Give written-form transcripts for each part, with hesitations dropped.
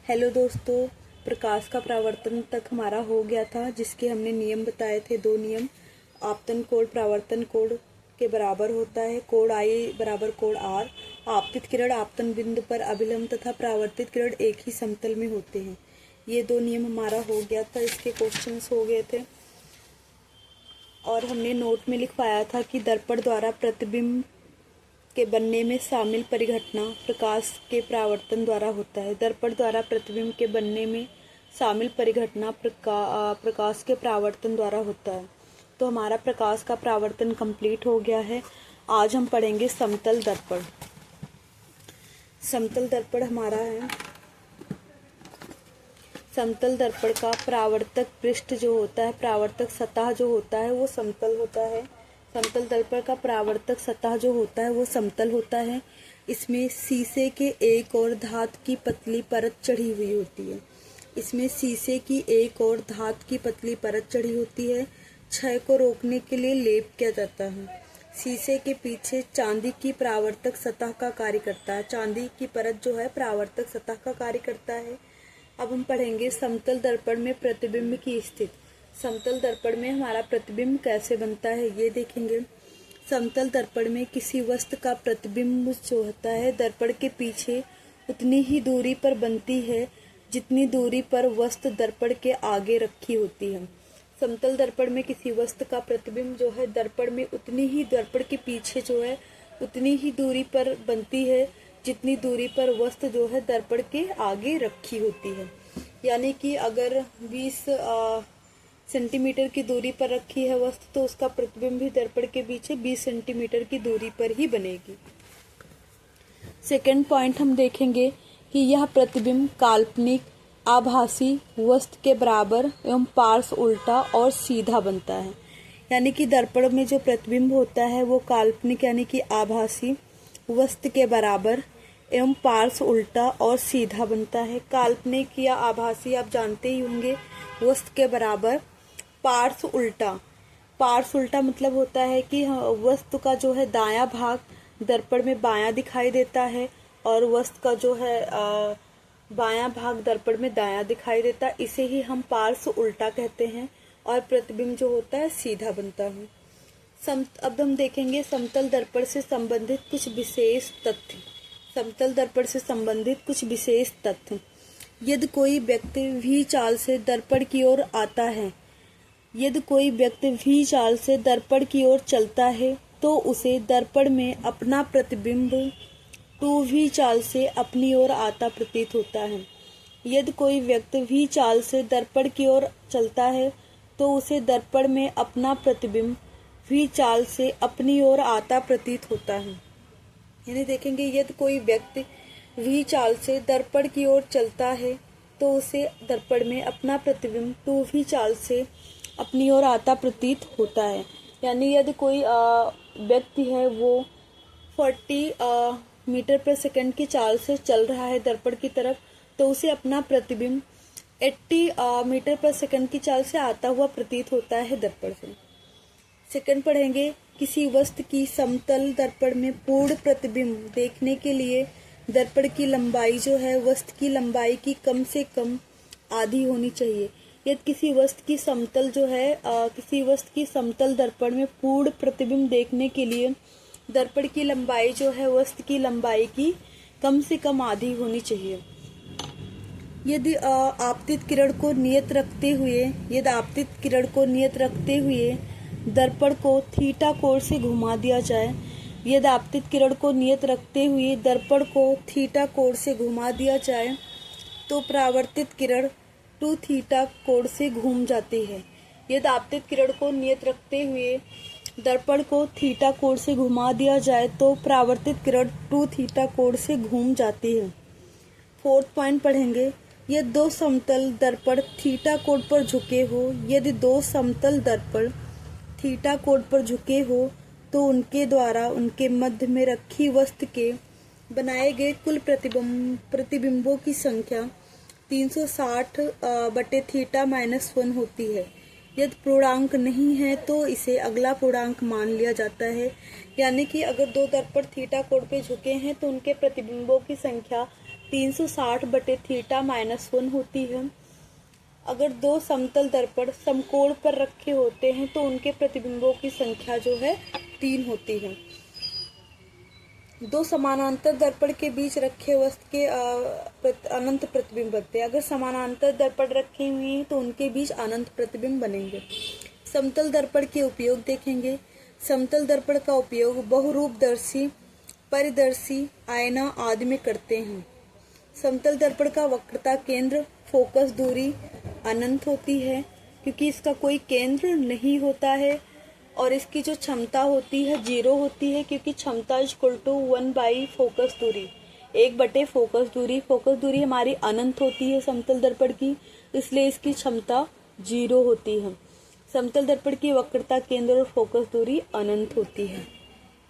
Hello दोस्तों, प्रकाश का परावर्तन तक हमारा हो गया था, जिसके हमने नियम बताए थे। दो नियम। आपतन कोण परावर्तन कोण के बराबर होता है। कोण आई बराबर कोण आर। आपतित किरण आपतन बिंदु पर अभिलंब तथा परावर्तित किरण एक ही समतल में होते हैं। ये दो नियम हमारा हो गया था, इसके क्वेश्चंस हो गए थे। और हमने नोट में लिखवाया था कि दर्पण द्वारा प्रतिबिंब के बनने में शामिल परिघटना प्रकाश के परावर्तन द्वारा होता है। दर्पण द्वारा प्रतिबिंब के बनने में शामिल परिघटना प्रकाश के परावर्तन द्वारा होता है। तो हमारा प्रकाश का परावर्तन कंप्लीट हो गया है। आज हम पढ़ेंगे समतल दर्पण। समतल दर्पण हमारा है। समतल दर्पण का परावर्तक पृष्ठ जो होता है, परावर्तक सतह जो होता है, वो समतल होता है। समतल दर्पण का परावर्तक सतह जो होता है वो समतल होता है। इसमें शीशे के एक और धातु की पतली परत चढ़ी हुई होती है। इसमें शीशे की एक और धातु की पतली परत चढ़ी होती है। क्षय को रोकने के लिए लेप किया जाता है। शीशे के पीछे चांदी की परावर्तक सतह का कार्य करता है। चांदी की परत जो है परावर्तक सतह का कार्य करता है। अब हम पढ़ेंगे समतल दर्पण में प्रतिबिंब की स्थिति। समतल दर्पण में हमारा प्रतिबिंब कैसे बनता है ये देखेंगे। समतल दर्पण में किसी वस्तु का प्रतिबिंब जो होता है दर्पण के पीछे उतनी ही दूरी पर बनती है जितनी दूरी पर वस्तु दर्पण के आगे रखी होती है। समतल दर्पण में किसी वस्तु का प्रतिबिंब जो है दर्पण में उतनी ही दर्पण के पीछे जो है उतनी ही दूरी पर बनती है जितनी दूरी पर वस्तु जो है दर्पण के आगे रखी होती है। यानी कि अगर 20 सेंटीमीटर की दूरी पर रखी है वस्तु तो उसका प्रतिबिंब भी दर्पण के पीछे 20 सेंटीमीटर की दूरी पर ही बनेगी। सेकंड पॉइंट हम देखेंगे कि यह प्रतिबिंब काल्पनिक आभासी वस्तु के बराबर एवं पार्श्व उल्टा और सीधा बनता है। यानी कि दर्पण में जो प्रतिबिंब होता है वो काल्पनिक यानी कि आभासी वस्तु के बराबर एवं पार्श्व उल्टा और सीधा बनता है। काल्पनिक या आभासी आप जानते ही होंगे, वस्तु के बराबर। पार्श्व उल्टा मतलब होता है कि वस्तु का जो है दायां भाग दर्पण में बायां दिखाई देता है और वस्तु का जो है बायां भाग दर्पण में दायां दिखाई देता है। इसे ही हम पार्श्व उल्टा कहते हैं और प्रतिबिंब जो होता है सीधा बनता है। अब हम देखेंगे समतल दर्पण से संबंधित कुछ विशेष तथ्य। समतल दर्पण से संबंधित कुछ विशेष तथ्य। यदि कोई व्यक्ति भी चाल से दर्पण की ओर आता है, यदि कोई व्यक्ति भी चाल से दर्पण की ओर चलता है तो उसे दर्पण में अपना प्रतिबिंब 2v चाल से अपनी ओर आता प्रतीत होता है। यदि कोई व्यक्ति भी चाल से दर्पण की ओर चलता है तो उसे दर्पण में अपना प्रतिबिंब भी चाल से अपनी ओर आता प्रतीत होता है। यानी देखेंगे, यदि कोई व्यक्ति भी चाल से दर्पण की ओर चलता है तो उसे दर्पण में अपना प्रतिबिंब 2v चाल से अपनी ओर आता प्रतीत होता है। यानी यदि कोई व्यक्ति है वो 40 मीटर पर सेकंड की चाल से चल रहा है दर्पण की तरफ तो उसे अपना प्रतिबिंब 80 मीटर पर सेकंड की चाल से आता हुआ प्रतीत होता है दर्पण से। सेकंड पढ़ेंगे, किसी वस्तु की समतल दर्पण में पूर्ण प्रतिबिंब देखने के लिए दर्पण की लंबाई जो है वस्तु की लंबाई की कम से कम आधी होनी चाहिए। यदि किसी वस्तु की समतल जो है किसी वस्तु की समतल दर्पण में पूर्ण प्रतिबिंब देखने के लिए दर्पण की लंबाई जो है वस्तु की लंबाई की कम से कम आधी होनी चाहिए। यदि आपतित किरण को नियत रखते हुए दर्पण को थीटा कोण से घुमा दिया जाए, यदि आपतित किरण को नियत रखते हुए दर्पण को थीटा कोण से घुमा दिया जाए तो परावर्तित किरण 2 थीटा कोण से घूम जाती है। यदि आपतित किरण को नियत रखते हुए दर्पण को थीटा कोण से घुमा दिया जाए तो परावर्तित किरण 2 थीटा कोण से घूम जाती है। फोर्थ पॉइंट पढ़ेंगे, यदि दो समतल दर्पण थीटा कोण पर झुके हो, यदि दो समतल दर्पण थीटा कोण पर झुके हो तो उनके द्वारा उनके मध्य में रखी वस्तु के बनाए गए कुल प्रतिबिंबों की संख्या 360/θ-1 होती है। यदि पूर्णांक नहीं है तो इसे अगला पूर्णांक मान लिया जाता है। यानी कि अगर दो दर्पण थीटा कोण पे झुके हैं तो उनके प्रतिबिंबों की संख्या 360/θ-1 होती है। अगर दो समतल दर्पण समकोण पर रखे होते हैं तो उनके प्रतिबिंबों की संख्या जो है 3 होती है। दो समानांतर दर्पण के बीच रखे वस्तु के अनंत प्रतिबिंब बनते हैं। अगर समानांतर दर्पण रखे हुए हैं तो उनके बीच अनंत प्रतिबिंब बनेंगे। समतल दर्पण के उपयोग देखेंगे। समतल दर्पण का उपयोग बहुरूपदर्शी, परिदर्शी, आईना आदि में करते हैं। समतल दर्पण का वक्रता केंद्र, फोकस दूरी अनंत होती है क्योंकि इसका कोई केंद्र नहीं होता है, और इसकी जो क्षमता होती है 0 होती है क्योंकि क्षमता = 1/, फोकस दूरी 1/, फोकस दूरी। फोकस दूरी हमारी अनंत होती है समतल दर्पण की, इसलिए इसकी क्षमता 0 होती है। समतल दर्पण की वक्रता केंद्र और फोकस दूरी अनंत होती है।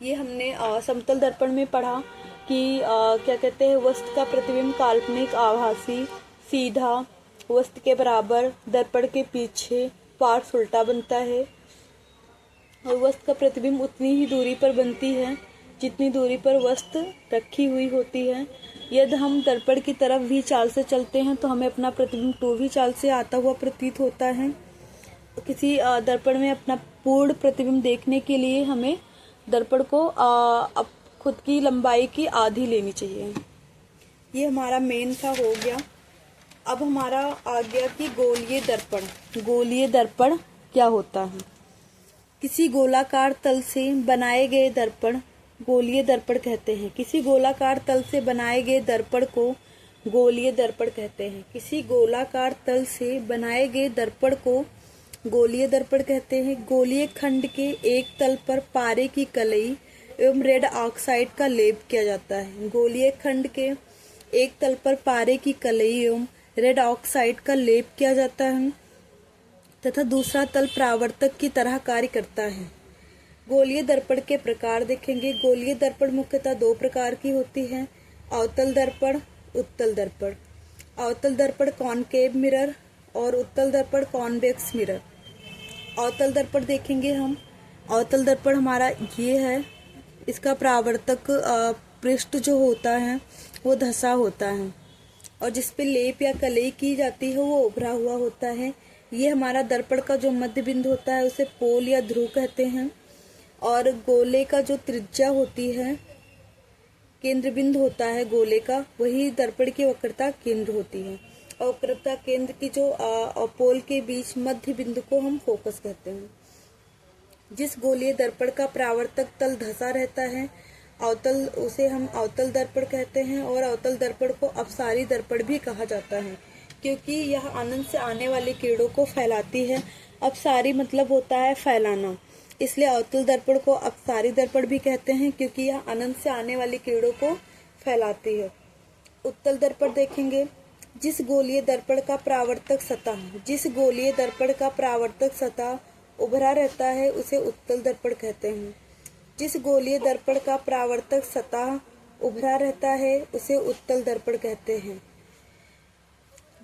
ये हमने समतल दर्पण में पढ़ा कि क्या कहते हैं, वस्तु का प्रतिबिंब काल्पनिक, आभासी, सीधा, वस्तु के बराबर, दर्पण के पीछे, पार्श्व उल्टा बनता है, और वस्तु का प्रतिबिंब उतनी ही दूरी पर बनती है जितनी दूरी पर वस्तु रखी हुई होती है। यदि हम दर्पण की तरफ v चाल से चलते हैं तो हमें अपना प्रतिबिंब 2v चाल से आता हुआ प्रतीत होता है। किसी दर्पण में अपना पूर्ण प्रतिबिंब देखने के लिए हमें दर्पण को खुद की लंबाई की आधी लेनी चाहिए। ये हमारा मेन था, हो गया। अब हमारा आ गया कि गोलीय दर्पण। गोलीय दर्पण क्या होता है? किसी गोलाकार तल से बनाए गए दर्पण गोलीय दर्पण कहते हैं। किसी गोलाकार तल से बनाए गए दर्पण को गोलीय दर्पण कहते हैं। किसी गोलाकार तल से बनाए गए दर्पण को गोलीय दर्पण कहते हैं। गोलीय खंड के एक तल पर पारे की कलई एवं रेड ऑक्साइड का लेप किया जाता है। गोलीय खंड के एक तल पर पारे की कलई एवं रेड ऑक्साइड का लेप किया जाता है तथा दूसरा तल परावर्तक की तरह कार्य करता है। गोलीय दर्पण के प्रकार देखेंगे। गोलीय दर्पण मुख्यतः 2 प्रकार की होती है, अवतल दर्पण, उत्तल दर्पण। अवतल दर्पण कॉनकेव मिरर और उत्तल दर्पण कॉन्वेक्स मिरर। अवतल दर्पण देखेंगे हम। अवतल दर्पण हमारा ये है, इसका परावर्तक पृष्ठ जो होता है वो धंसा होता है और जिसपे लेप या कलई की जाती है वो उभरा हुआ होता है। ये हमारा दर्पण का जो मध्य बिंदु होता है उसे पोल या ध्रुव कहते हैं, और गोले का जो त्रिज्या होती है, केंद्र बिंदु होता है गोले का, वही दर्पण की वक्रता केंद्र होती है। और वक्रता केंद्र की जो पोल के बीच मध्य बिंदु को हम फोकस कहते हैं। जिस गोलीय दर्पण का परावर्तक तल धंसा रहता है अवतल, उसे हम अवतल दर्पण कहते हैं। और अवतल दर्पण को अपसारी दर्पण भी कहा जाता है क्योंकि यह अनंत से आने वाली किरणों को फैलाती है। अपसारी मतलब होता है फैलाना, इसलिए अवतल दर्पण को अपसारी दर्पण भी कहते हैं क्योंकि यह अनंत से आने वाली किरणों को फैलाती है। उत्तल दर्पण देखेंगे। जिस गोलीय दर्पण का परावर्तक सतह उभरा रहता है उसे उत्तल दर्पण कहते हैं। जिस गोलीय दर्पण का परावर्तक सतह उभरा रहता है उसे उत्तल दर्पण कहते हैं।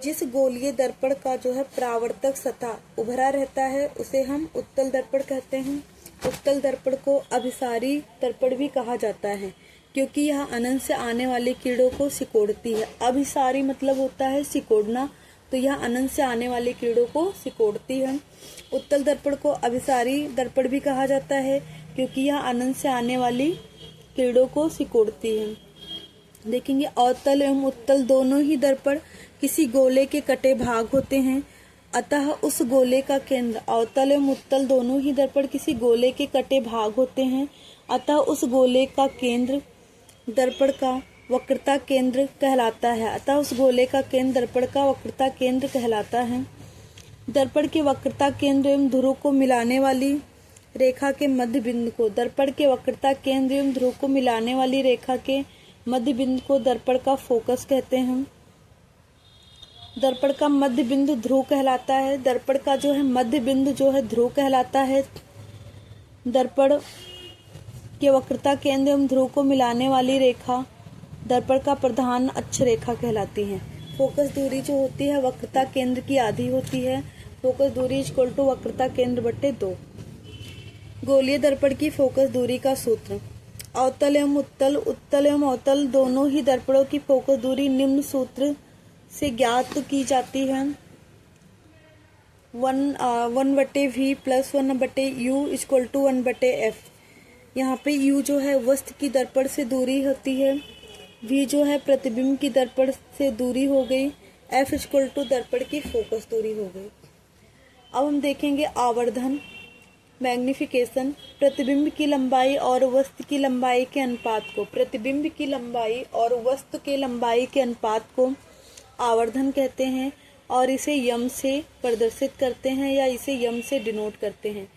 जिस गोलीय दर्पण का जो है परावर्तक सतह उभरा रहता है उसे हम उत्तल दर्पण कहते हैं। उत्तल दर्पण को अभिसारी दर्पण भी कहा जाता है क्योंकि यह अनंत से आने वाली किरणों को सिकोड़ती है। अभिसारी मतलब होता है सिकोड़ना, तो यह अनंत से आने वाली किरणों को सिकोड़ती है। उत्तल दर्पण को अभिसारी दर्पण भी कहा जाता है क्योंकि यह अनंत से आने वाली किरणों को सिकोड़ती है। देखेंगे अवतल एवं उत्तल दोनों ही दर्पण किसी गोले के कटे भाग होते हैं, अतः उस गोले का केंद्र अवतल एवं उत्तल दोनों ही दर्पण किसी गोले के कटे भाग होते हैं, अतः उस गोले का केंद्र दर्पण का वक्रता केंद्र कहलाता है। अतः उस गोले का केंद्र दर्पण का वक्रता केंद्र कहलाता है। दर्पण के वक्रता केंद्र एवं ध्रुव को मिलाने वाली रेखा के मध्य बिंदु को दर्पण के वक्रता केंद्र एवं ध्रुव को मिलाने वाली रेखा के मध्य बिंदु को दर्पण का फोकस कहते हैं। दर्पण का मध्य बिंदु ध्रुव कहलाता है। दर्पण का जो है मध्य बिंदु जो है ध्रुव कहलाता है। दर्पण के वक्रता केंद्र एवं ध्रुव को मिलाने वाली रेखा दर्पण का प्रधान अक्ष रेखा कहलाती है। फोकस दूरी जो होती है वक्रता केंद्र की आधी होती है। फोकस दूरी = वक्रता केंद्र/2। गोलीय दर्पण की फोकस दूरी का सूत्र। अवतल एवं उत्तल, उत्तल एवं अवतल दोनों ही दर्पणों की फोकस दूरी निम्न सूत्र से ज्ञात की जाती है। 1/v plus 1/u equal to 1/f। यहाँ पे u जो है वस्तु की दर्पण से दूरी होती है, v जो है प्रतिबिंब की दर्पण से दूरी हो गई, f इक्वल टू दर्पण की फोकस दूरी हो गई। अब हम देखेंगे आवर्धन, मैग्निफिकेशन। प्रतिबिंब की लंबाई और वस्तु की लंबाई के अनुपात को, प्रतिबिंब की लंबाई और वस्तु के लंबाई के अनुपात को आवर्धन कहते हैं और इसे यम से प्रदर्शित करते हैं या इसे यम से डिनोट करते हैं।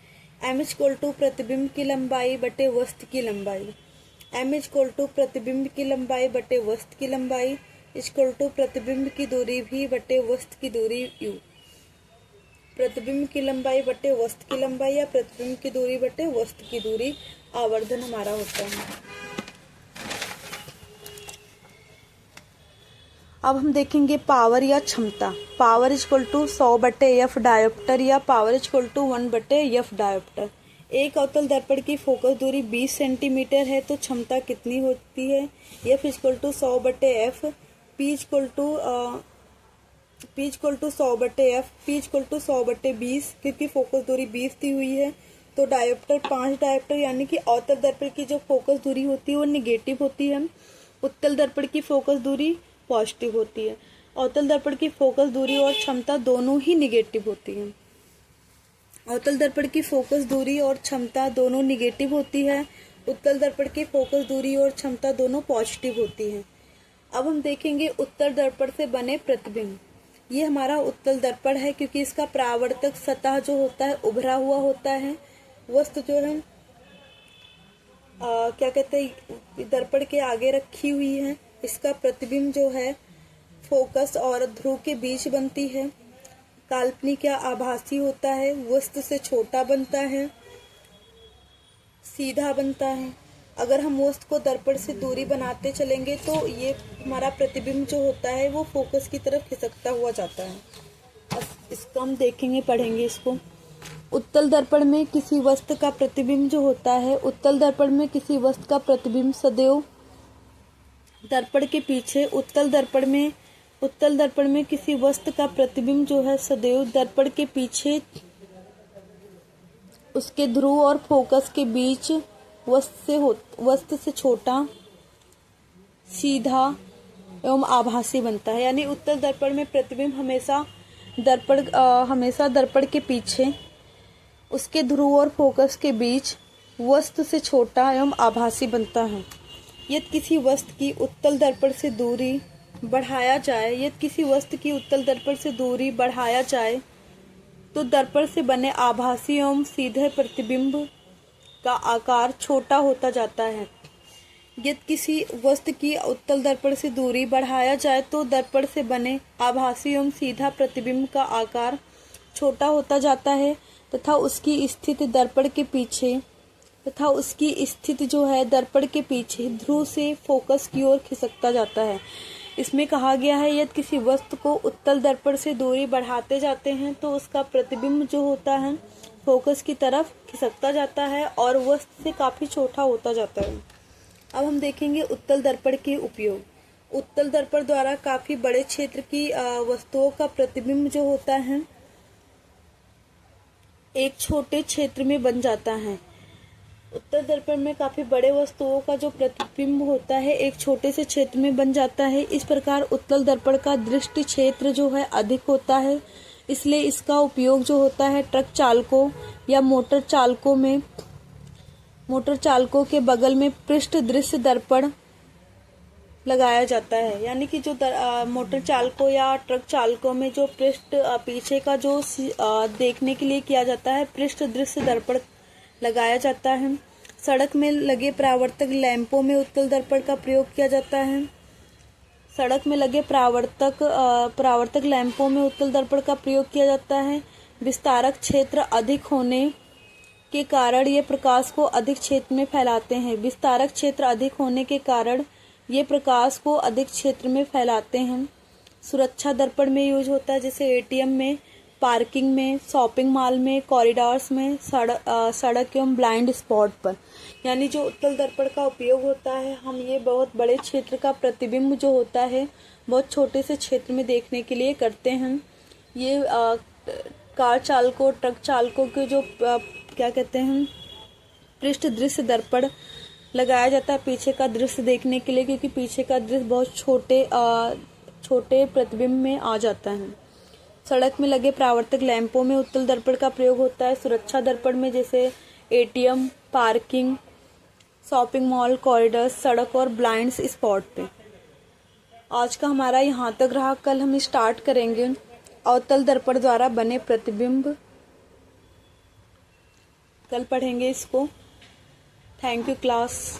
m इक्वल टू प्रतिबिंब की लंबाई बटे वस्तु की लंबाई, m इक्वल टू प्रतिबिंब की लंबाई बटे वस्तु की लंबाई इक्वल टू प्रतिबिंब की दूरी भी बटे वस्तु की दूरी u। प्रतिबिंब की लंबाई बटे वस्तु की लंबाई या प्रतिबिंब की दूरी बटे वस्तु की दूरी आवर्धन हमारा होता है। अब हम देखेंगे पावर या क्षमता। Power equal to 100/f dioptre या power equal to 1/f dioptre. एक अवतल दर्पण की फोकस दूरी 20 सेंटीमीटर है तो क्षमता कितनी होती है? f equal to 100/f, p equal to 100/f, p equal to 100/20, क्योंकि फोकस दूरी 20 दी हुई है तो डायोप्टर 5 डायोप्टर यानी कि अवतल दर्पण की जो फोकस दूरी होती है वो निगेटिव होती है, उत्तल दर्पण की फोकस दूरी पॉजिटिव होती है। अवतल दर्पण की फोकस दूरी और क्षमता दोनों ही निगेटिव होती है। अवतल दर्पण की फोकस दूरी और क्षमता दोनों निगेटिव होती है, उत्तल दर्पण की फोकस दूरी और क्षमता दोनों पॉजिटिव होती है। अब हम देखेंगे उत्तल दर्पण से बने प्रतिबिंब। ये हमारा उत्तल दर्पण है क्योंकि इसका परावर्तक सतह जो होता है उभरा हुआ होता है, वस्तु जो है क्या कहते हैं दर्पण के आगे रखी हुई है। इसका प्रतिबिंब जो है फोकस और ध्रुव के बीच बनती है, काल्पनिक या आभासी होता है, वस्तु से छोटा बनता है, सीधा बनता है। अगर हम वस्तु को दर्पण से दूरी बनाते चलेंगे तो ये हमारा प्रतिबिंब जो होता है वो फोकस की तरफ खिसकता हुआ जाता है। अब इसको हम देखेंगे, पढ़ेंगे इसको। उत्तल दर्पण में किसी वस्तु का प्रतिबिंब जो होता है, उत्तल दर्पण में किसी वस्तु का प्रतिबिंब सदैव दर्पण के पीछे, उत्तल दर्पण में किसी वस्तु का प्रतिबिंब जो है सदैव दर्पण के पीछे उसके ध्रुव और फोकस के बीच वस्तु से छोटा, सीधा एवं आभासी बनता है। यानी उत्तल दर्पण में प्रतिबिंब हमेशा दर्पण के पीछे उसके ध्रुव और फोकस के बीच वस्तु से छोटा एवं आभासी बनता है। यदि किसी वस्तु की उत्तल दर्पण से दूरी बढ़ाया जाए तो दर्पण से बने आभासी एवं सीधे प्रतिबिंब का आकार छोटा होता जाता है। यदि किसी वस्तु की उत्तल दर्पण से दूरी बढ़ाया जाए तो दर्पण से बने आभासी एवं सीधा प्रतिबिंब का आकार छोटा होता जाता है तथा उसकी स्थिति दर्पण के पीछे ध्रुव से फोकस की ओर खिसकता जाता है। इसमें कहा गया है यदि किसी वस्तु को उत्तल दर्पण से दूरी बढ़ाते जाते हैं तो उसका प्रतिबिंब जो होता है फोकस की तरफ खिसकता जाता है और वस्तु से काफी छोटा होता जाता है। अब हम देखेंगे उत्तल दर्पण के उपयोग। उत्तल दर्पण द्वारा काफी बड़े क्षेत्र की वस्तुओं का प्रतिबिंब जो होता है एक छोटे क्षेत्र में बन जाता है। उत्तल दर्पण में काफी बड़े वस्तुओं का जो प्रतिबिंब होता है एक छोटे से क्षेत्र में बन जाता है। इस प्रकार उत्तल दर्पण का दृष्टि क्षेत्र जो है अधिक होता है, इसलिए इसका उपयोग जो होता है ट्रक चालकों या मोटर चालकों के बगल में पृष्ठ दृश्य दर्पण लगाया जाता है। यानी कि जो मोटर चालकों या ट्रक चालकों में जो पृष्ठ पीछे का जो देखने के लिए किया जाता है पृष्ठ दृश्य दर्पण लगाया जाता है। सड़क में लगे परावर्तक लैंपों में उत्तल दर्पण का प्रयोग किया जाता है। सड़क में लगे परावर्तक लैंपों में उत्तल दर्पण का प्रयोग किया जाता है। विस्तारक क्षेत्र अधिक होने के कारण ये प्रकाश को अधिक क्षेत्र में फैलाते हैं। विस्तारक क्षेत्र अधिक होने के कारण ये प्रकाश को अधिक क्षेत्र में फैलाते हैं। सुरक्षा दर्पण में यूज होता है, जैसे एटीएम में पार्किंग में, शॉपिंग मॉल में, कॉरिडोर्स में, सड़क एवं ब्लाइंड स्पॉट पर। यानी जो उत्तल दर्पण का उपयोग होता है, हम ये बहुत बड़े क्षेत्र का प्रतिबिंब जो होता है बहुत छोटे से क्षेत्र में देखने के लिए करते हैं। ये कार चालकों, ट्रक चालकों के जो क्या कहते हैं, पृष्ठ दृश्य दर्पण लगाया जाता है पीछे का दृश्य देखने के लिए, क्योंकि पीछे का दृश्य बहुत छोटे प्रतिबिंब में आ जाता है। सड़क में लगे परावर्तक लैंपों में उत्तल दर्पण का प्रयोग होता है। सुरक्षा दर्पण में जैसे ATM, parking, shopping mall, corridor, सड़क और ब्लाइंड स्पॉट पे। आज का हमारा यहाँ तक रहा। कल हम स्टार्ट करेंगे अवतल दर्पण द्वारा बने प्रतिबिंब। कल पढ़ेंगे इसको। Thank you class.